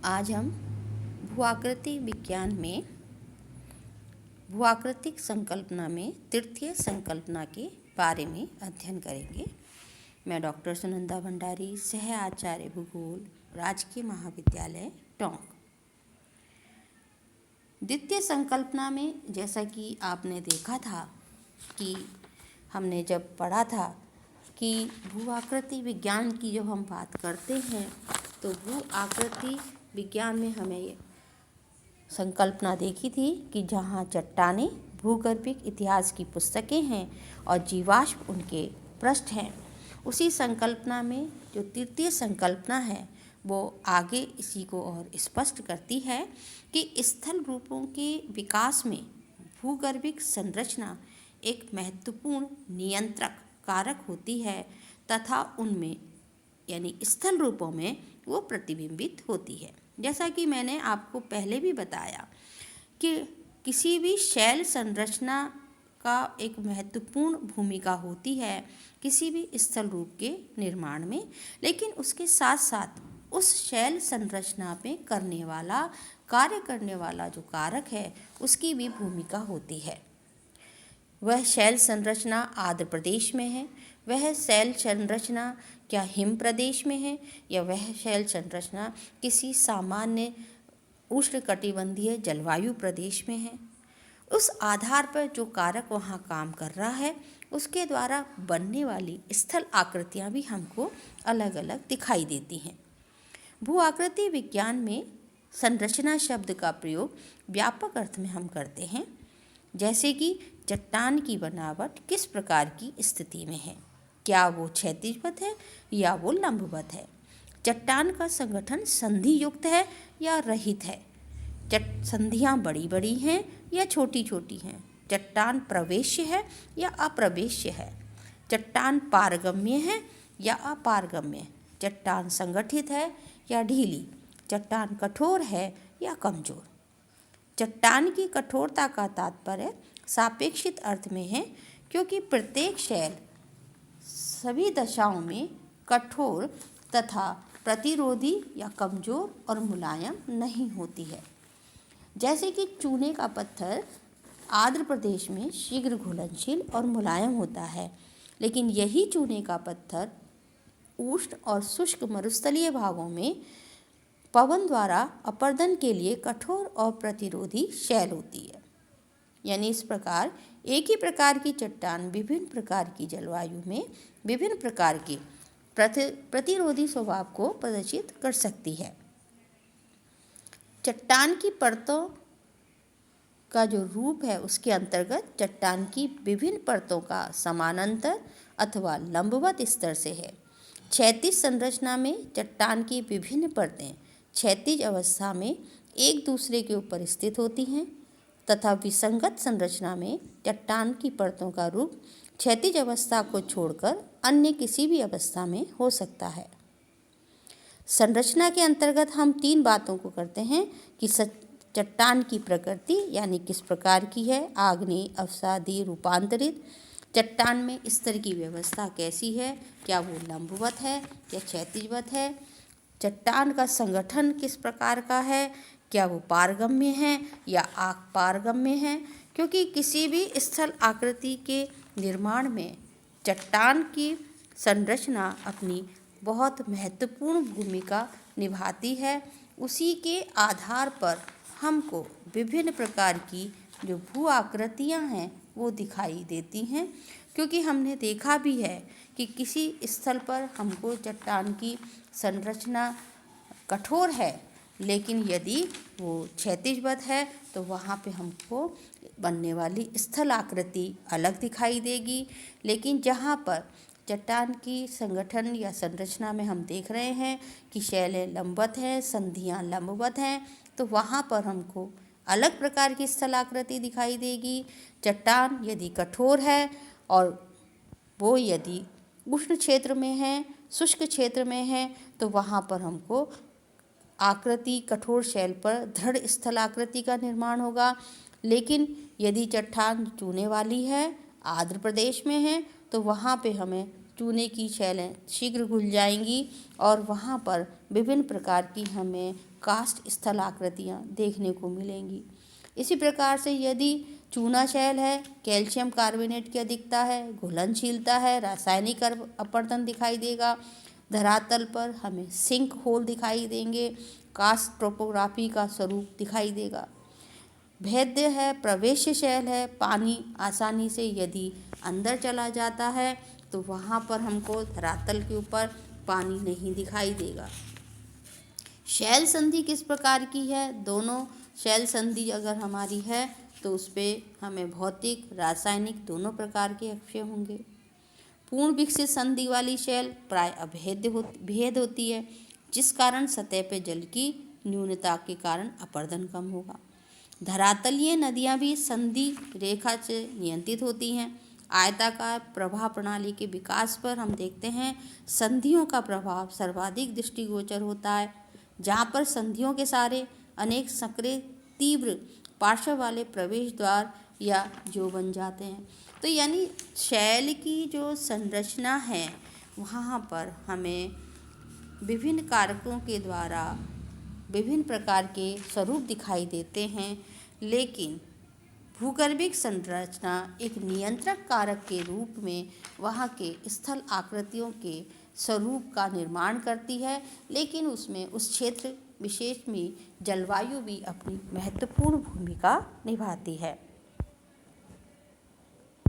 आज हम भूआकृति विज्ञान में भूआकृतिक संकल्पना में तृतीय संकल्पना के बारे में अध्ययन करेंगे। मैं डॉक्टर सुनंदा भंडारी, सह आचार्य भूगोल, राजकीय महाविद्यालय टोंक। द्वितीय संकल्पना में जैसा कि आपने देखा था कि हमने जब पढ़ा था कि भूआकृति विज्ञान की जब हम बात करते हैं तो भूआकृति विज्ञान में हमें ये संकल्पना देखी थी कि जहाँ चट्टानें भूगर्भिक इतिहास की पुस्तकें हैं और जीवाश्म उनके पृष्ठ हैं, उसी संकल्पना में जो तृतीय संकल्पना है वो आगे इसी को और स्पष्ट करती है कि स्थल रूपों के विकास में भूगर्भिक संरचना एक महत्वपूर्ण नियंत्रक कारक होती है तथा उनमें यानी स्थल रूपों में वो प्रतिबिंबित होती है। जैसा कि मैंने आपको पहले भी बताया कि किसी भी शैल संरचना का एक महत्वपूर्ण भूमिका होती है किसी भी स्थल रूप के निर्माण में, लेकिन उसके साथ साथ उस शैल संरचना में कार्य करने वाला जो कारक है उसकी भी भूमिका होती है। वह शैल संरचना आर्द्र प्रदेश में है, वह शैल संरचना क्या हिम प्रदेश में है, या वह शैल संरचना किसी सामान्य उष्णकटिबंधीय जलवायु प्रदेश में है। उस आधार पर जो कारक वहाँ काम कर रहा है उसके द्वारा बनने वाली स्थल आकृतियाँ भी हमको अलग अलग दिखाई देती हैं। भू आकृति विज्ञान में संरचना शब्द का प्रयोग व्यापक अर्थ में हम करते हैं, जैसे कि चट्टान की बनावट किस प्रकार की स्थिति में है, क्या वो क्षैतिजवत है या वो लंबवत है, चट्टान का संगठन संधि युक्त है या रहित है, संधियाँ बड़ी बड़ी हैं या छोटी छोटी हैं, चट्टान प्रवेश्य है या अप्रवेश्य है, चट्टान पारगम्य है या अपारगम्य, चट्टान संगठित है या ढीली, चट्टान कठोर है या कमजोर। चट्टान की कठोरता का तात्पर्य सापेक्षित अर्थ में है, क्योंकि प्रत्येक शैल सभी दशाओं में कठोर तथा प्रतिरोधी या कमजोर और मुलायम नहीं होती है। जैसे कि चूने का पत्थर आर्द्र प्रदेश में शीघ्र घुलनशील और मुलायम होता है, लेकिन यही चूने का पत्थर उष्ण और शुष्क मरुस्थलीय भागों में पवन द्वारा अपर्दन के लिए कठोर और प्रतिरोधी शैल होती है। यानी इस प्रकार एक ही प्रकार की चट्टान विभिन्न प्रकार की जलवायु में विभिन्न प्रकार के प्रतिरोधी स्वभाव को प्रदर्शित कर सकती है। चट्टान की परतों का जो रूप है उसके अंतर्गत चट्टान की विभिन्न परतों का समानांतर अथवा लंबवत स्तर से है। क्षैतिज संरचना में चट्टान की विभिन्न परतें क्षैतिज अवस्था में एक दूसरे के ऊपर स्थित होती हैं तथा विसंगत संरचना में चट्टान की परतों का रूप क्षैतिज अवस्था को छोड़कर अन्य किसी भी अवस्था में हो सकता है। संरचना के अंतर्गत हम तीन बातों को करते हैं कि चट्टान की प्रकृति यानी किस प्रकार की है, आग्नेय, अवसादी, रूपांतरित, चट्टान में स्तर की व्यवस्था कैसी है, क्या वो लंबवत है या क्षैतिजवत है, चट्टान का संगठन किस प्रकार का है, क्या वो पारगम्य है या अपारगम्य है, क्योंकि किसी भी स्थल आकृति के निर्माण में चट्टान की संरचना अपनी बहुत महत्वपूर्ण भूमिका निभाती है। उसी के आधार पर हमको विभिन्न प्रकार की जो भू आकृतियाँ हैं वो दिखाई देती हैं, क्योंकि हमने देखा भी है कि किसी स्थल पर हमको चट्टान की संरचना कठोर है, लेकिन यदि वो क्षैतिजवत है तो वहाँ पे हमको बनने वाली स्थल आकृति अलग दिखाई देगी। लेकिन जहाँ पर चट्टान की संगठन या संरचना में हम देख रहे हैं कि शैलें लंबवत हैं, संधियाँ लंबवत हैं, तो वहाँ पर हमको अलग प्रकार की स्थल आकृति दिखाई देगी। चट्टान यदि कठोर है और वो यदि उष्ण क्षेत्र में है, शुष्क क्षेत्र में है, तो वहाँ पर हमको आकृति कठोर शैल पर दृढ़ स्थल आकृति का निर्माण होगा। लेकिन यदि चट्टान चूने वाली है, आर्द्र प्रदेश में है, तो वहाँ पे हमें चूने की शैलें शीघ्र घुल जाएंगी और वहाँ पर विभिन्न प्रकार की हमें कास्ट स्थलाकृतियाँ देखने को मिलेंगी। इसी प्रकार से यदि चूना शैल है, कैल्शियम कार्बोनेट की अधिकता है, घुलनशीलता है, रासायनिक अपरदन दिखाई देगा। धरातल पर हमें सिंक होल दिखाई देंगे, कास्ट टोपोग्राफी का स्वरूप दिखाई देगा। भेद्य है, प्रवेश शैल है, पानी आसानी से यदि अंदर चला जाता है तो वहाँ पर हमको धरातल के ऊपर पानी नहीं दिखाई देगा। शैल संधि किस प्रकार की है? दोनों शैल संधि अगर हमारी है तो उस पर हमें भौतिक, रासायनिक दोनों प्रकार के अक्षय होंगे। पूर्ण विकसित संधि वाली शैल प्राय भेद होती है, जिस कारण सतह पे जल की न्यूनता के कारण अपरदन कम होगा। धरातलीय नदियाँ भी संधि रेखा से नियंत्रित होती हैं। आयताकार प्रवाह प्रणाली के विकास पर हम देखते हैं संधियों का प्रभाव सर्वाधिक दृष्टिगोचर होता है, जहाँ पर संधियों के सारे अनेक सक्रिय तीव्र पार्श्व वाले प्रवेश द्वार या जो बन जाते हैं। तो यानी शैल की जो संरचना है वहाँ पर हमें विभिन्न कारकों के द्वारा विभिन्न प्रकार के स्वरूप दिखाई देते हैं, लेकिन भूगर्भिक संरचना एक नियंत्रक कारक के रूप में वहाँ के स्थल आकृतियों के स्वरूप का निर्माण करती है, लेकिन उसमें उस क्षेत्र विशेष में जलवायु भी अपनी महत्वपूर्ण भूमिका निभाती है।